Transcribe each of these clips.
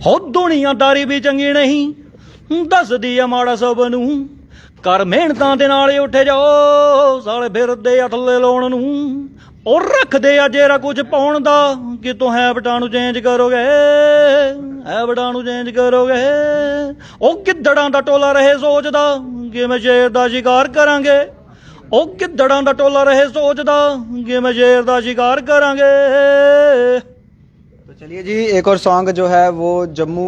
हो दुनियादारी भी चंगी नहीं दसदी आ माड़ा सब नूं कर मेहनतां दे नाल उठे जाओ साले फिरदे आ थल्ले लाउण नूं और रखदे आ जेरा कुछ पाउण दा कि तूं हैबिटां नूं चेंज करोगे हैबिटां नूं चेंज करोगे ओ गिद्धड़ां दा टोला रहे सोचदा कि मैं शेर दा शिकार करांगे ओ गिद्धड़ां दा टोला रहे सोचदा कि मैं शेर दा शिकार करांगे। तो चलिए जी, एक और सॉन्ग जो है वो जम्मू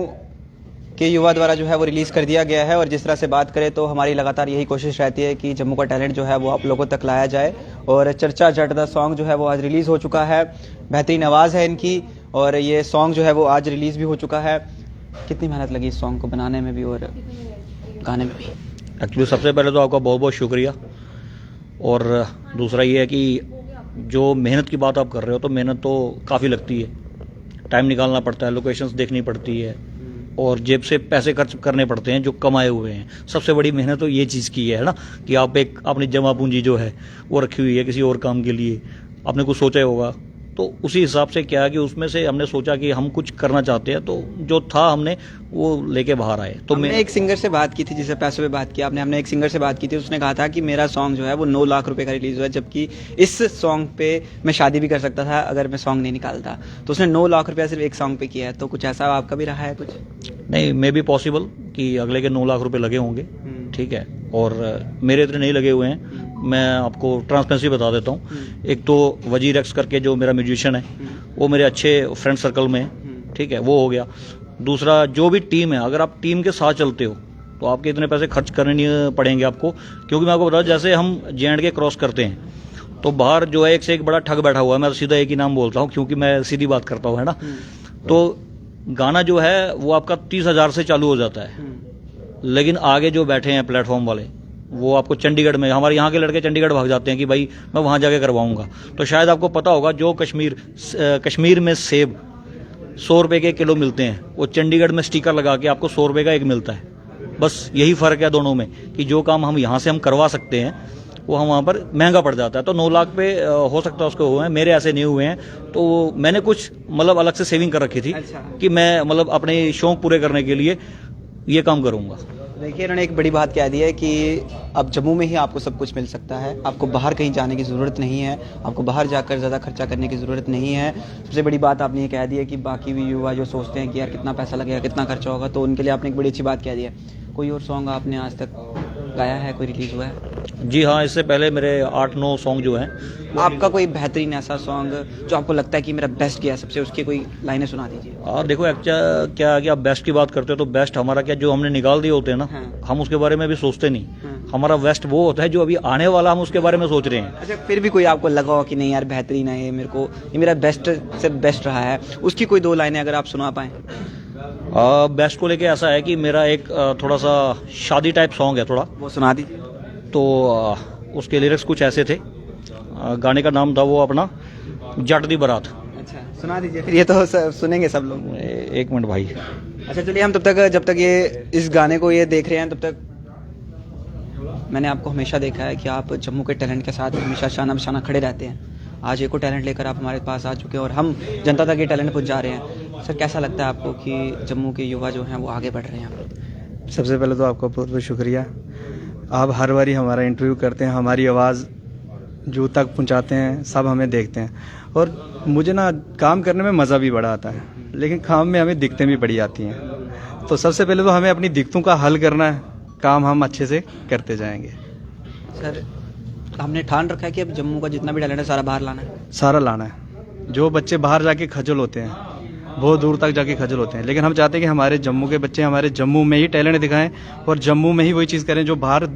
के युवा द्वारा जो है वो रिलीज़ कर दिया गया है। और जिस तरह से बात करें तो हमारी लगातार यही कोशिश रहती है कि जम्मू का टैलेंट जो है वो आप लोगों तक लाया जाए। और चर्चा जट द सॉन्ग जो है वो आज रिलीज़ हो चुका है। बेहतरीन आवाज़ है इनकी और ये सॉन्ग जो है वो आज रिलीज़ भी हो चुका है। कितनी मेहनत लगी इस सॉन्ग को बनाने में भी और गाने में भी? एक्चुअली सबसे पहले तो आपका बहुत बहुत शुक्रिया। और दूसरा ये है कि जो मेहनत की बात आप कर रहे हो तो मेहनत तो काफ़ी लगती है, टाइम निकालना पड़ता है, लोकेशंस देखनी पड़ती है और जेब से पैसे खर्च करने पड़ते हैं जो कमाए हुए हैं। सबसे बड़ी मेहनत तो ये चीज़ की है ना कि आप एक अपनी जमा पूंजी जो है वो रखी हुई है किसी और काम के लिए, आपने कुछ सोचा होगा तो उसी हिसाब से क्या है कि उसमें से हमने सोचा कि हम कुछ करना चाहते हैं तो जो था हमने वो लेके बाहर आए। तो मैं एक सिंगर से बात की थी, जिसे पैसों पे बात किया आपने, हमने एक सिंगर से बात की थी, उसने कहा था कि मेरा सॉन्ग जो है वो 9 लाख रुपए का रिलीज हुआ है, जबकि इस सॉन्ग पे मैं शादी भी कर सकता था अगर मैं सॉन्ग नहीं निकालता। तो उसने 9 लाख रुपया सिर्फ एक सॉन्ग पे किया है। तो कुछ ऐसा आपका भी रहा है कुछ? नहीं, मे बी पॉसिबल कि अगले के 9 लाख रुपए लगे होंगे, ठीक है, और मेरे इतने नहीं लगे हुए हैं। मैं आपको ट्रांसपेरेंसी बता देता हूँ। एक तो वजीर एक्स करके जो मेरा म्यूजिशियन है वो मेरे अच्छे फ्रेंड सर्कल में है, ठीक है, वो हो गया। दूसरा जो भी टीम है, अगर आप टीम के साथ चलते हो तो आपके इतने पैसे खर्च करने नहीं पड़ेंगे आपको, क्योंकि मैं आपको बता, जैसे हम J&K क्रॉस करते हैं तो बाहर जो है एक से एक बड़ा ठग बैठा हुआ है। मैं सीधा एक ही नाम बोलता हूँ क्योंकि मैं सीधी बात करता हूँ, है ना। तो गाना जो है वो आपका 30,000 से चालू हो जाता है, लेकिन आगे जो बैठे हैं प्लेटफॉर्म वाले वो आपको चंडीगढ़ में, हमारे यहाँ के लड़के चंडीगढ़ भाग जाते हैं कि भाई मैं वहाँ जाके करवाऊंगा। तो शायद आपको पता होगा जो कश्मीर में सेब 100 रुपये के किलो मिलते हैं, वो चंडीगढ़ में स्टिकर लगा के आपको 100 रुपये का एक मिलता है। बस यही फ़र्क है दोनों में कि जो काम हम यहाँ से हम करवा सकते हैं वो हम वहाँ पर महंगा पड़ जाता है। तो 9 लाख पे हो सकता है उसको हुए हैं, मेरे ऐसे नहीं हुए हैं। तो मैंने कुछ मतलब अलग से सेविंग कर रखी थी कि मैं मतलब अपने शौक पूरे करने के लिए ये काम करूँगा। देखिए, इन्होंने एक बड़ी बात कह दी है कि अब जम्मू में ही आपको सब कुछ मिल सकता है, आपको बाहर कहीं जाने की ज़रूरत नहीं है, आपको बाहर जाकर ज़्यादा खर्चा करने की ज़रूरत नहीं है। सबसे बड़ी बात आपने ये कह दी है कि बाकी भी युवा जो सोचते हैं कि यार कितना पैसा लगेगा, कितना खर्चा होगा, तो उनके लिए आपने एक बड़ी अच्छी बात कह दी है। कोई और सॉन्ग आपने आज तक गाया है, कोई रिलीज़ हुआ है? जी हाँ, इससे पहले मेरे 8-9 सॉन्ग जो हैं। आपका कोई बेहतरीन ऐसा सॉन्ग जो आपको लगता है कि मेरा बेस्ट गया सबसे, उसकी कोई लाइनें सुना दीजिए। और देखो क्या है कि आप बेस्ट की बात करते हो तो बेस्ट हमारा क्या, जो हमने निकाल दिए होते हैं ना, हम उसके बारे में भी सोचते नहीं। हमारा बेस्ट वो होता है जो अभी आने वाला, हम उसके बारे में सोच रहे हैं। अच्छा, फिर भी कोई आपको लगा हो कि नहीं यार बेहतरीन है, ये मेरे को, ये मेरा बेस्ट से बेस्ट रहा है, उसकी कोई 2 लाइनें अगर आप सुना पाएँ? बेस्ट को लेके ऐसा है कि मेरा एक थोड़ा सा शादी टाइप सॉन्ग है, थोड़ा वो सुना दीजिए। तो उसके लिरिक्स कुछ ऐसे थे। गाने का नाम था वो अपना जट दी बारात। अच्छा, सुना दीजिए फिर, ये तो सुनेंगे सब लोग। एक मिनट भाई। अच्छा चलिए, हम जब तक ये इस गाने को ये देख रहे हैं, तब तक मैंने आपको हमेशा देखा है कि आप जम्मू के टैलेंट के साथ हमेशा शाना बशाना खड़े रहते हैं। आज एक और टैलेंट लेकर आप हमारे पास आ चुके हैं और हम जनता तक ये टैलेंट पहुंचा रहे हैं। सर, कैसा लगता है आपको कि जम्मू के युवा जो हैं वो आगे बढ़ रहे हैं? सबसे पहले तो आपका बहुत बहुत शुक्रिया। आप हर बारी हमारा इंटरव्यू करते हैं, हमारी आवाज़ जो तक पहुंचाते हैं, सब हमें देखते हैं। और मुझे ना काम करने में मज़ा भी बड़ा आता है, लेकिन काम में हमें दिक्कतें भी बड़ी आती हैं। तो सबसे पहले तो हमें अपनी दिक्कतों का हल करना है, काम हम अच्छे से करते जाएंगे। सर, हमने ठान रखा है कि अब जम्मू का जितना भी टैलेंट है सारा बाहर लाना है। सारा लाना है। जो बच्चे बाहर जाके खजल होते हैं, बहुत दूर तक जाके खजल होते हैं, लेकिन हम चाहते हैं कि हमारे जम्मू के बच्चे हमारे जम्मू में ही टैलेंट दिखाएं और जम्मू में ही वही चीज़ करें जो बाहर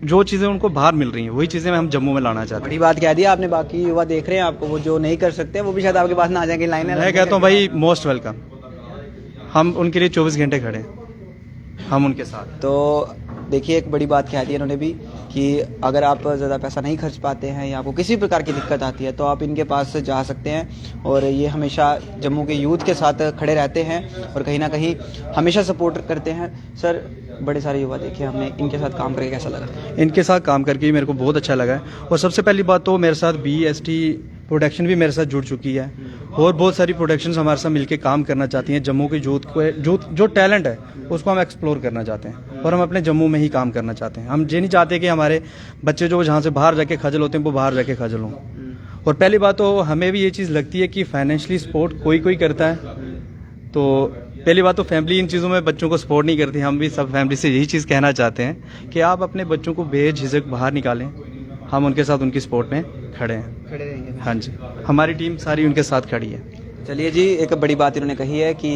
जो चीज़ें उनको बाहर मिल रही हैं, वही चीज़ें हम जम्मू में लाना चाहते हैं। बड़ी बात कह दी आपने। बाकी युवा देख रहे हैं आपको, वो जो नहीं कर सकते वो भी शायद आपके पास ना आ जाएंगे लाइनें। मैं कहता हूँ भाई, मोस्ट वेलकम। हम उनके लिए 24 घंटे खड़े हैं, हम उनके साथ। तो देखिए, एक बड़ी बात कह दी इन्होंने भी कि अगर आप ज़्यादा पैसा नहीं खर्च पाते हैं या आपको किसी प्रकार की दिक्कत आती है तो आप इनके पास जा सकते हैं। और ये हमेशा जम्मू के यूथ के साथ खड़े रहते हैं और कहीं ना कहीं हमेशा सपोर्ट करते हैं। सर, बड़े सारे युवा देखे हमने, इनके साथ काम करके कैसा लगा? इनके साथ काम करके मेरे को बहुत अच्छा लगा है। और सबसे पहली बात तो मेरे साथ BST प्रोडक्शन भी मेरे साथ जुड़ चुकी है और बहुत सारी प्रोडक्शंस हमारे साथ मिलकर काम करना चाहती हैं। जम्मू की जो टैलेंट है उसको हम एक्सप्लोर करना चाहते हैं और हम अपने जम्मू में ही काम करना चाहते हैं। हम ये नहीं चाहते कि हमारे बच्चे जो जहाँ से बाहर जाके खजल होते हैं वो बाहर जाके खजल हों। और पहली बात तो हमें भी ये चीज़ लगती है कि फाइनेंशियली सपोर्ट कोई करता है, तो पहली बात तो फैमिली इन चीज़ों में बच्चों को सपोर्ट नहीं करती। हम भी सब फैमिली से यही चीज़ कहना चाहते हैं कि आप अपने बच्चों को बेझिझक बाहर निकालें, हम उनके साथ उनकी सपोर्ट में खड़े हैं। हाँ जी, हमारी टीम सारी उनके साथ खड़ी है। चलिए जी, एक बड़ी बात इन्होंने कही है कि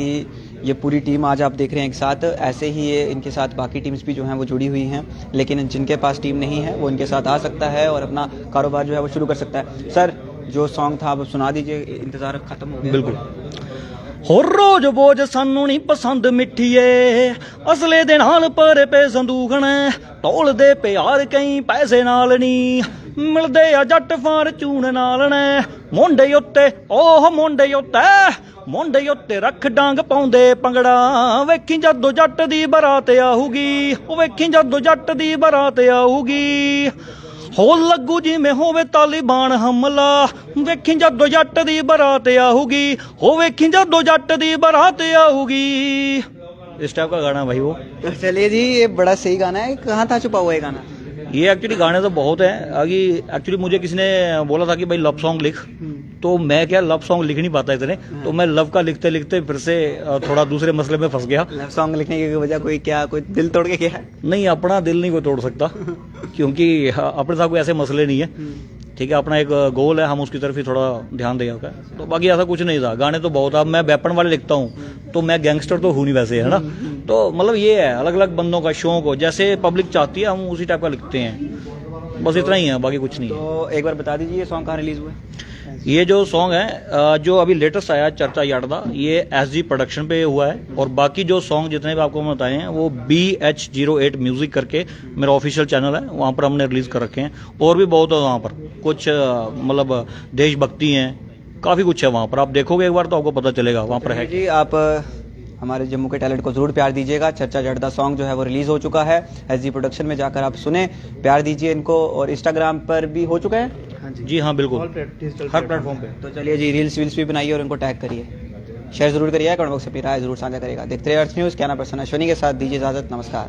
ये पूरी टीम आज आप देख रहे हैं एक साथ, ऐसे ही ये इनके साथ बाकी टीम्स भी जो हैं वो जुड़ी हुई हैं, लेकिन जिनके पास टीम नहीं है वो इनके साथ आ सकता है और अपना कारोबार जो है वो शुरू कर सकता है। सर, जो सॉन्ग था आप सुना दीजिए, इंतज़ार खत्म हो गया। बिल्कुल। ਹੋਰ ਰੋਜ਼ ਬੋਝ ਸਾਨੂੰ ਨਹੀਂ ਪਸੰਦ ਮਿੱਠੀਏ, ਅਸਲੇ ਦੇ ਨਾਲ ਭਰੇ ਪਏ ਸੰਦੂਖਣ, ਢੋਲਦੇ ਪਿਆਰ ਕਈ ਪੈਸੇ ਨਾਲ ਨਹੀਂ, ਮਿਲਦੇ ਆ ਜੱਟ ਫਾਰਚੂਨ ਨਾਲ ਨੇ, ਮੁੰਡੇ ਉੱਤੇ ਉਹ ਮੁੰਡੇ ਉੱਤੇ ਰੱਖ ਡਾਂਗ ਪਾਉਂਦੇ ਪੰਗੜਾ, ਵੇਖੀ ਜਦੋਂ ਜੱਟ ਦੀ ਬਰਾਤ ਆਊਗੀ, ਉਹ ਵੇਖੀ ਜਦੋਂ ਜੱਟ ਦੀ ਬਰਾਤ ਆਊਗੀ, ਹੋ ਲੱਗੂ ਜਿਵੇਂ ਹੋਵੇ ਤਾਲਿਬਾਨ ਹਮਲਾ, ਵੇਖੀ ਜਦੋਂ ਜੱਟ ਦੀ ਬਰਾਤ ਆਊਗੀ, ਹੋ ਵੇਖੀ ਜਦੋਂ जट दी बारात आऊगी। इस टाइप का गाना भाई वो। चलिए जी, ये बड़ा सही गाना है। कहाँ था छुपा हुआ ये गाना? ये एक्चुअली गाने तो बहुत हैं। आगे एक्चुअली मुझे किसी ने बोला था कि भाई लव सॉन्ग लिख, तो मैं क्या लव सॉन्ग लिख नहीं पाता इतने, तो मैं लव का लिखते लिखते फिर से थोड़ा दूसरे मसले में फंस गया। लव सॉन्ग लिखने की वजह कोई दिल तोड़ के किया है? नहीं, अपना दिल नहीं कोई तोड़ सकता क्योंकि अपने साथ कोई ऐसे मसले नहीं है। ठीक है, अपना एक गोल है, हम उसकी तरफ ही थोड़ा ध्यान दें होगा, तो बाकी ऐसा कुछ नहीं था। गाने तो बहुत, अब मैं वेपन वाले लिखता हूँ तो मैं गैंगस्टर तो हूँ नहीं वैसे, है ना। तो मतलब ये है, अलग अलग बंदों का शौक हो, जैसे पब्लिक चाहती है हम उसी टाइप का लिखते हैं, बस इतना ही है, बाकी कुछ नहीं है। तो एक बार बता दीजिए ये सॉन्ग कहाँ रिलीज हुआ है? ये जो सॉन्ग है जो अभी लेटेस्ट आया चर्चा यार्दा, ये SG प्रोडक्शन पे हुआ है, और बाकी जो सॉन्ग जितने भी आपको मैं बताए हैं वो BH08 म्यूजिक करके मेरा ऑफिशियल चैनल है, वहाँ पर हमने रिलीज कर रखे हैं। और भी बहुत है वहाँ पर, कुछ मतलब देशभक्ति हैं, काफ़ी कुछ है वहाँ पर, आप देखोगे एक बार तो आपको पता चलेगा वहाँ पर है। जी, आप हमारे जम्मू के टैलेंट को जरूर प्यार दीजिएगा। चर्चा जड़दा सॉन्ग जो है वो रिलीज हो चुका है, SG प्रोडक्शन में जाकर आप सुने, प्यार दीजिए इनको। और इंस्टाग्राम पर भी हो चुका है? जी हाँ, बिल्कुल, हर प्लेटफॉर्म पे। तो चलिए जी, रील्स वील्स भी बनाइए और इनको टैग करिए, शेयर जरूर करिए, कमेंट बॉक्स में अपनी राय जरूर साझा करेगा। देखते रहिए अर्थ न्यूज़। क्या ना पर्सन अश्विनी के साथ, दीजिए इजाजत, नमस्कार।